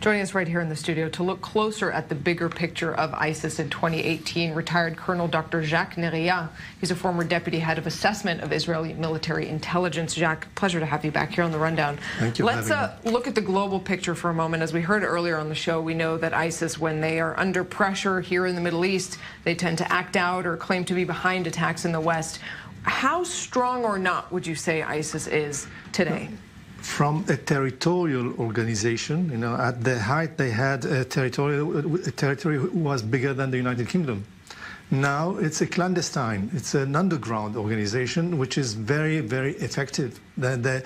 Joining us right here in the studio to look closer at the bigger picture of ISIS in 2018, retired Colonel Dr. Jacques Neriah. He's a former deputy head of assessment of Israeli military intelligence. Jacques, pleasure to have you back here on the Rundown. Thank you. Let's look at the global picture for a moment. As we heard earlier on the show, we know that ISIS, when they are under pressure here in the Middle East, they tend to act out or claim to be behind attacks in the West. How strong or not would you say ISIS is today? From a territorial organization, you know, at the height they had a territory was bigger than the United Kingdom. Now it's a clandestine, it's an underground organization which is very, very effective. The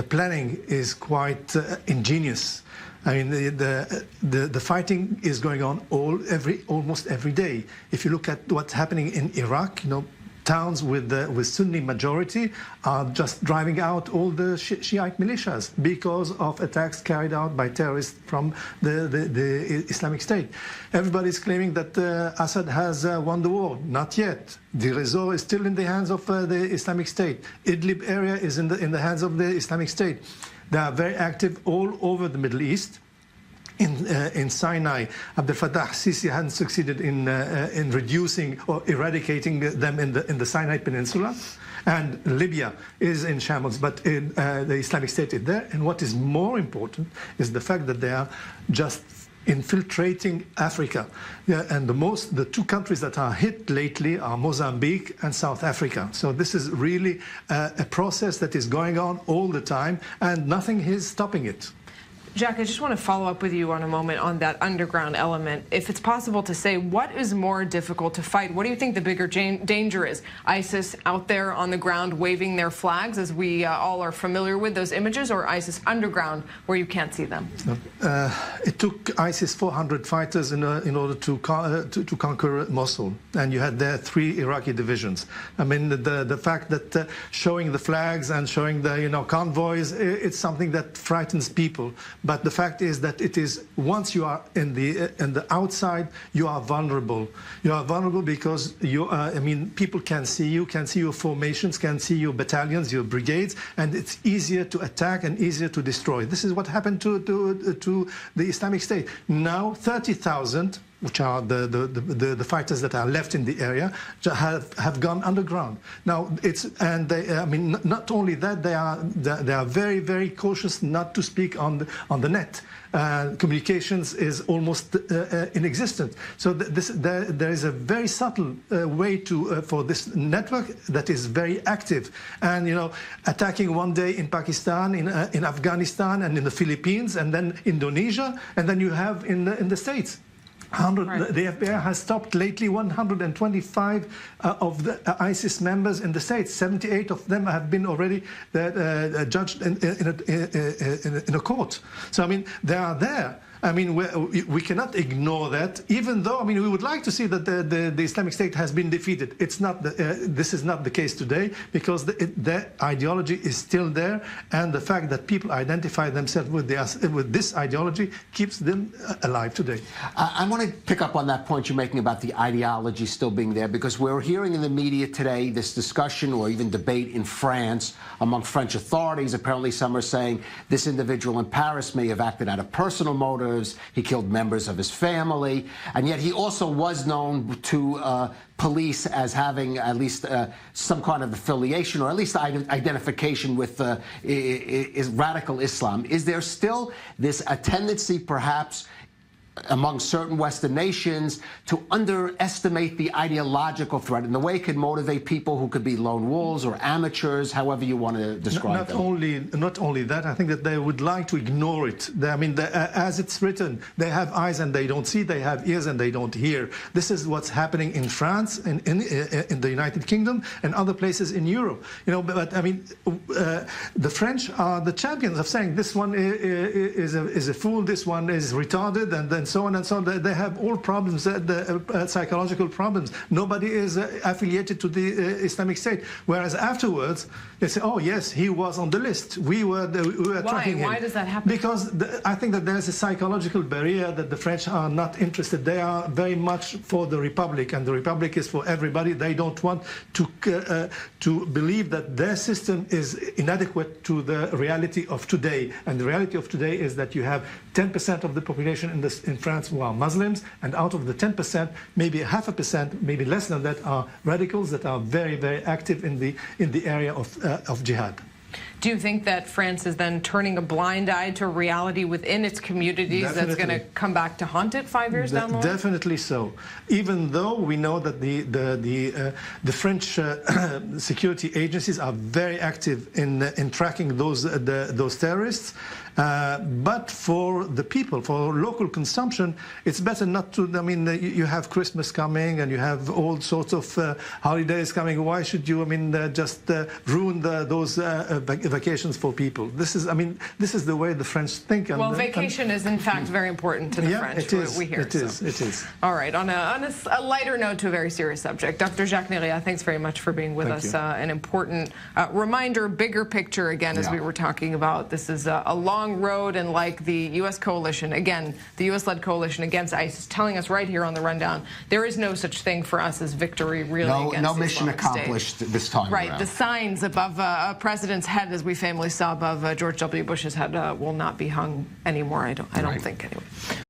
planning is quite ingenious. I mean, the fighting is going on almost every day. If you look at what's happening in Iraq, you know, towns with Sunni majority are just driving out all the Shiite militias because of attacks carried out by terrorists from the Islamic State. Everybody's claiming that Assad has won the war. Not yet. Deir ez-Zor is still in the hands of the Islamic State. Idlib area is in the hands of the Islamic State. They are very active all over the Middle East. In Sinai, Abdel Fattah Sisi hadn't succeeded in reducing or eradicating them in the Sinai Peninsula, and Libya is in shambles, but the Islamic State is there. And what is more important is the fact that they are just infiltrating Africa. Yeah, and the two countries that are hit lately are Mozambique and South Africa. So this is really a process that is going on all the time, and nothing is stopping it. Jacques, I just want to follow up with you on a moment on that underground element. If it's possible to say, what is more difficult to fight? What do you think the bigger danger is? ISIS out there on the ground waving their flags, as we all are familiar with those images, or ISIS underground where you can't see them? It took ISIS 400 fighters in order to conquer Mosul, and you had there 3 Iraqi divisions. I mean, the fact that showing the flags and showing the convoys, it's something that frightens people. But the fact is that it is, once you are in the outside, you are vulnerable. You are vulnerable because I mean, people can see your formations, can see your battalions, your brigades, and it's easier to attack and easier to destroy. This is what happened to the Islamic State. Now 30,000, which are the fighters that are left in the area, have gone underground. Now I mean, not only that, they are very, very cautious not to speak on the net. Communications is almost inexistent. So there is a very subtle way for this network that is very active, and attacking one day in Pakistan, in Afghanistan, and in the Philippines, and then Indonesia, and then you have in the States. The FBI has stopped lately 125 of the ISIS members in the States. 78 of them have been already judged in a court. So, I mean, they are there. I mean, we cannot ignore that, even though, I mean, we would like to see that the Islamic State has been defeated. It's not. This is not the case today, because their ideology is still there, and the fact that people identify themselves with this ideology keeps them alive today. I want to pick up on that point you're making about the ideology still being there, because we're hearing in the media today this discussion or even debate in France among French authorities. Apparently some are saying this individual in Paris may have acted out of personal motives. He killed members of his family, and yet he also was known to police as having at least some kind of affiliation, or at least identification with radical Islam. Is there still a tendency, perhaps, among certain Western nations to underestimate the ideological threat and the way it could motivate people who could be lone wolves or amateurs, however you want to describe them? Not only that, I think that they would like to ignore it. I mean, as it's written, they have eyes and they don't see, they have ears and they don't hear. This is what's happening in France, in the United Kingdom, and other places in Europe. But I mean, the French are the champions of saying this one is a fool, this one is retarded, and then and so on and so on. They have all problems, psychological problems. Nobody is affiliated to the Islamic State. Whereas afterwards, they say, oh, yes, he was on the list. We were tracking him. Why does that happen? Because I think that there's a psychological barrier that the French are not interested. They are very much for the Republic, and the Republic is for everybody. They don't want to believe that their system is inadequate to the reality of today. And the reality of today is that you have 10% of the population in France who are Muslims, and out of the 10%, maybe 0.5%, maybe less than that, are radicals that are very, very active in the area of jihad. Do you think that France is then turning a blind eye to reality within its communities that's going to come back to haunt it 5 years down the line? Definitely so. Even though we know that the French security agencies are very active in tracking those terrorists, but for the people, for local consumption, it's better not to. I mean, you have Christmas coming and you have all sorts of holidays coming. Why should you? I mean, just ruin those vacations for people? This is the way the French think. Well, vacation is in fact very important to the French. It is. We hear it is. All right. On a lighter note to a very serious subject, Dr. Jacques Neriah, thanks very much for being with us. An important reminder, bigger picture again, as we were talking about. This is a long road, and like the U.S. coalition, again, the U.S.-led coalition against ISIS, telling us right here on the rundown, there is no such thing for us as victory, really, against no the mission Islamic accomplished State. this time Right. around. The signs above a president's head, as we famously saw above George W. Bush's head, will not be hung anymore. I don't think anyway.